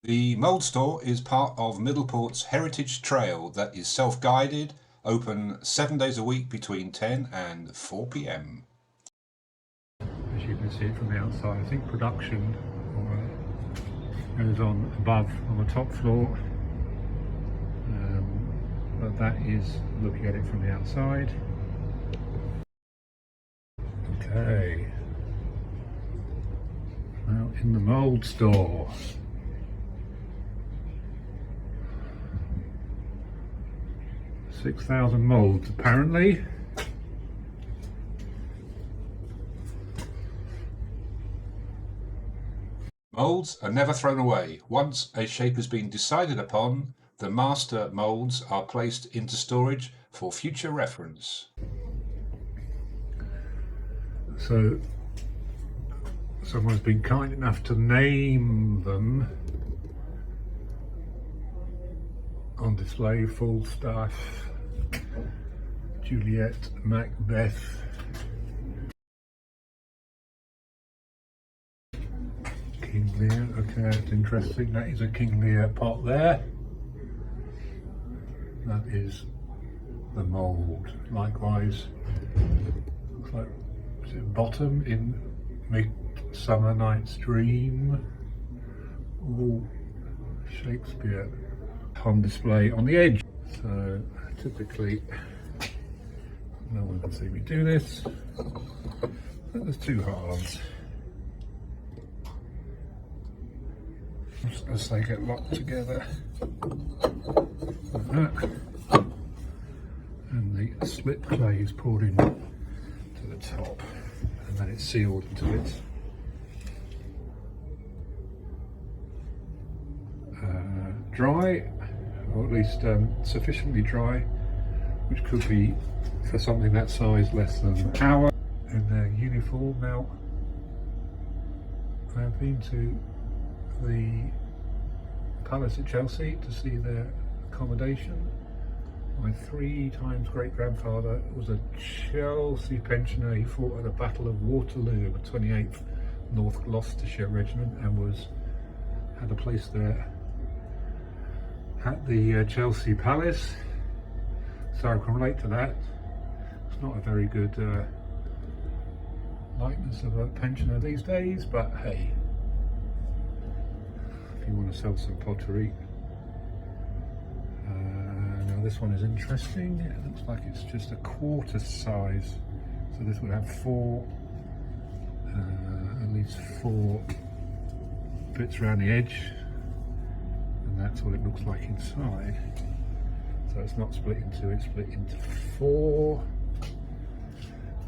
The Mould Store is part of Middleport's Heritage Trail that is self-guided, open 7 days a week between 10 and 4 p.m. As you can see it from the outside, I think production goes on above on the top floor, but that is looking at it from the outside. Okay, now in the Mould Store. $6,000 moulds apparently. Moulds are never thrown away. Once a shape has been decided upon, the master moulds are placed into storage for future reference. So someone's been kind enough to name them on display: Falstaff, Juliet, Macbeth, King Lear. Okay, that's interesting. That is a King Lear pot there. That is the mould. Likewise, looks like, is it Bottom in Midsummer Night's Dream? All Shakespeare on display on the edge. So typically, no one can see me do this, but there's two halves as they get locked together like that, and the slip clay is poured in to the top, and then it's sealed until it's dry, or at least sufficiently dry, which could be, for something that size, less than an hour. In their uniform. Now, I've been to the palace at Chelsea to see their accommodation. My 3 times great-grandfather was a Chelsea pensioner. He fought at the Battle of Waterloo, the 28th North Gloucestershire Regiment, and had a place there at the Chelsea Palace, so I can relate to that. It's not a very good likeness of a pensioner these days, but hey, if you want to sell some pottery. Now this one is interesting. It looks like it's just a quarter size, so this would have at least 4 bits around the edge. And that's what it looks like inside. So it's not split in 2, it's split into 4.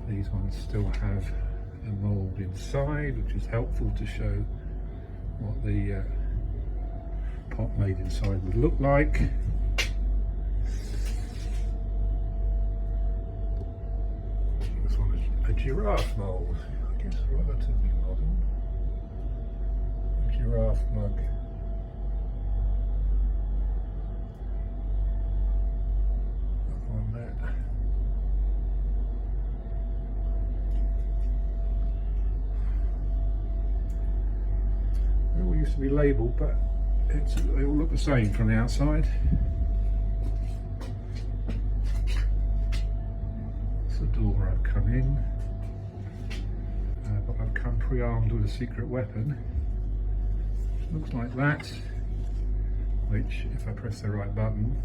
These ones still have a mould inside, which is helpful to show what the pot made inside would look like. This one is a giraffe mould. I guess relatively modern. A giraffe mug. On that. They all used to be labelled, but they all look the same from the outside. That's the door I've come in, but I've come pre-armed with a secret weapon. It looks like that, which, if I press the right button,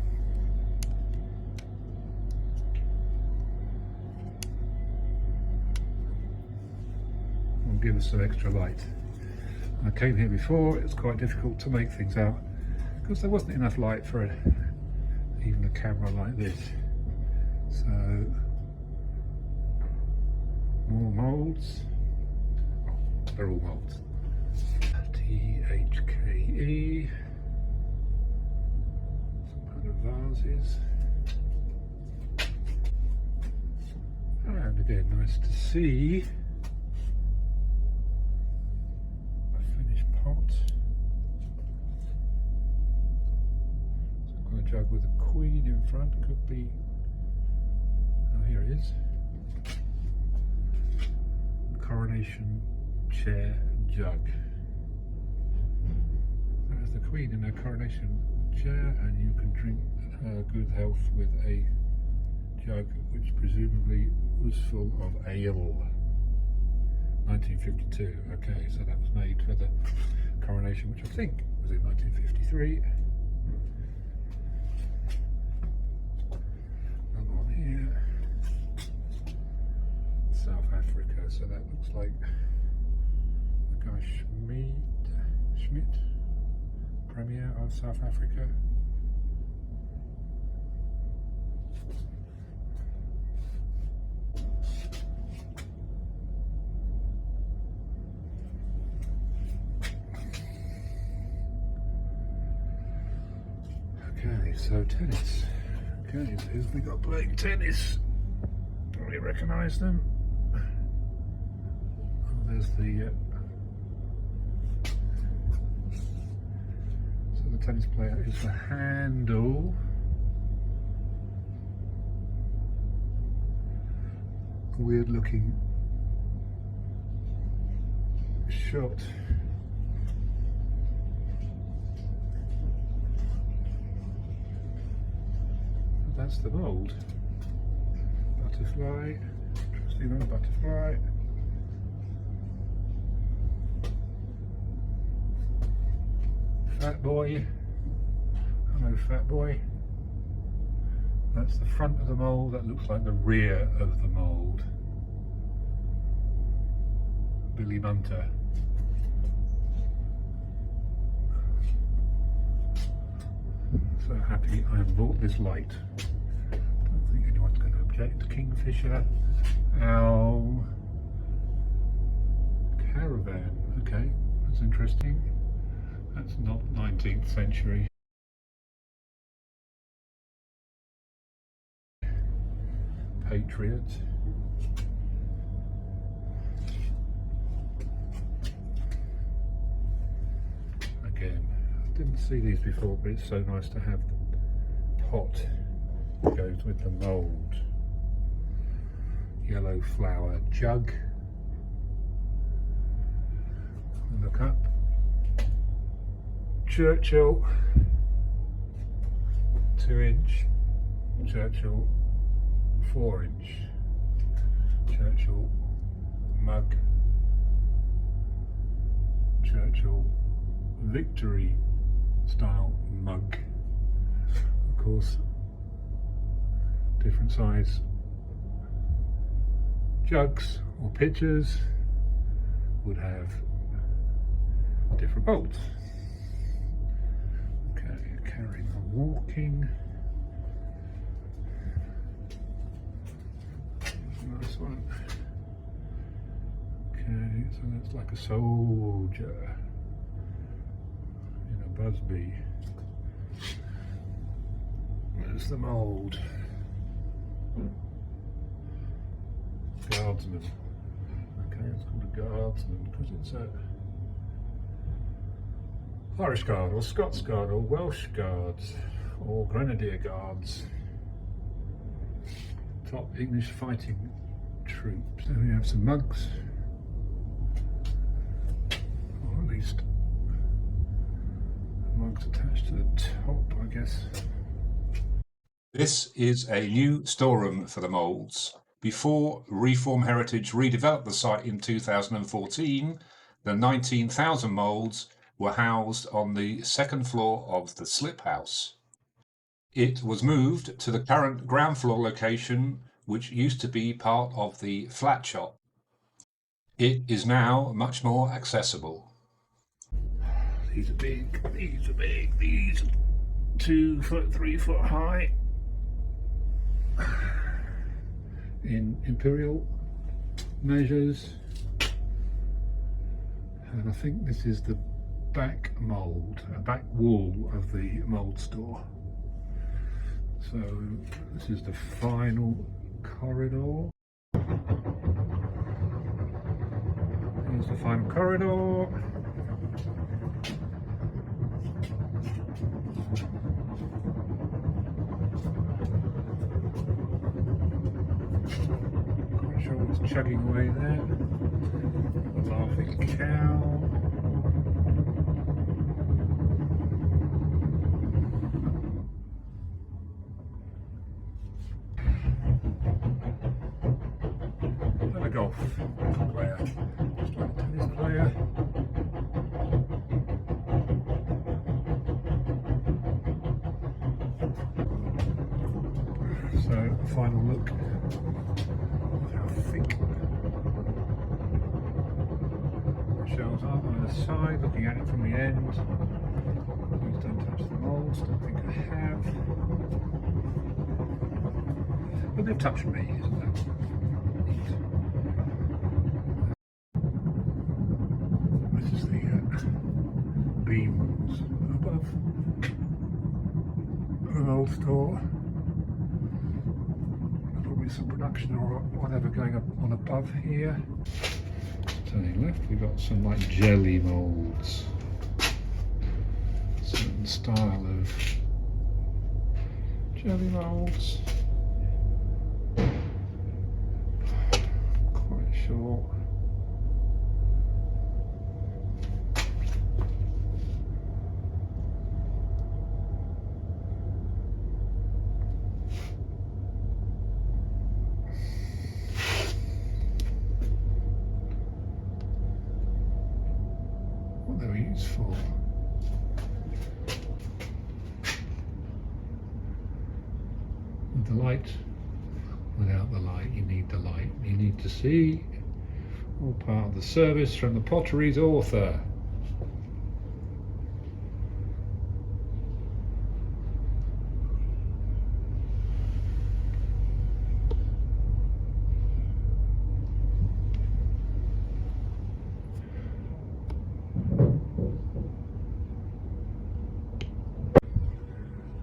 will give us some extra light. I came here before. It's quite difficult to make things out because there wasn't enough light for even a camera like this. So more moulds. Oh, they're all moulds. THKE. Some kind of vases. And again, nice to see pot. Some kind of jug with a queen in front. Could be. Oh, here it is. Coronation chair jug. There's the Queen in her coronation chair, and you can drink her good health with a jug which presumably was full of ale. 1952. Okay, so that was made for the coronation, which I think was in 1953. Another one here. South Africa, so that looks like the guy Schmidt, Premier of South Africa. Okay, so tennis. Okay, so who've we got playing tennis? Probably recognise them. Oh, there's the so the tennis player is the handle. Weird looking shot. That's the mould. Butterfly, trusty little butterfly. Fat boy. Hello, fat boy. That's the front of the mould. That looks like the rear of the mould. Billy Bunter. So happy I have bought this light. Don't think anyone's going to object. Kingfisher. Owl. Caravan. Okay, that's interesting. That's not 19th century. Patriot. Again, I didn't see these before, but it's so nice to have the pot that goes with the mould. Yellow flower jug. Look up. Churchill. 2-inch. Churchill. 4-inch. Churchill mug. Churchill Victory style mug. Of course, different size jugs or pitchers would have different molds. Okay, carrying on walking. Nice one. Okay, so that's like a soldier in a busby. There's the mould. Guardsman. Okay, it's called a guardsman because it's a Irish Guard or Scots Guard or Welsh Guards or Grenadier Guards. Top English fighting troops. Then we have some mugs, or at least mugs attached to the top, I guess. This is a new storeroom for the moulds. Before Reform Heritage redeveloped the site in 2014, the 19,000 moulds were housed on the second floor of the slip house. It was moved to the current ground floor location, which used to be part of the flat shop. It is now much more accessible. These are big, these are big, these are 2 foot, 3 foot high. In imperial measures. And I think this is the back mould, back wall of the mould store. So this is the final corridor. Here's the final corridor. Quite sure what's chugging away there. The laughing cow. off player. Just like a tennis player. So a final look at how thick the shells are on the side, looking at it from the end. Please don't touch the moulds, don't think I have. But they've touched me, isn't that neat? This is the beams above the mould store. Probably some production or whatever going up on above here. Turning left, we've got some like jelly moulds. Certain style of jelly moulds. Quite sure. What they were used for. With the light, without the light, you need the light. You need to see. All part of the service from the pottery's author.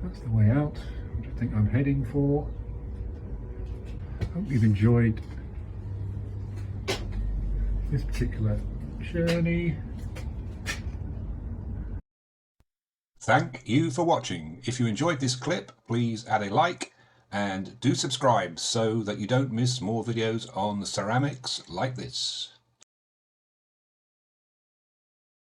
That's the way out, which I think I'm heading for. Hope you've enjoyed this particular journey. Thank you for watching. If you enjoyed this clip, please add a like and do subscribe so that you don't miss more videos on ceramics like this.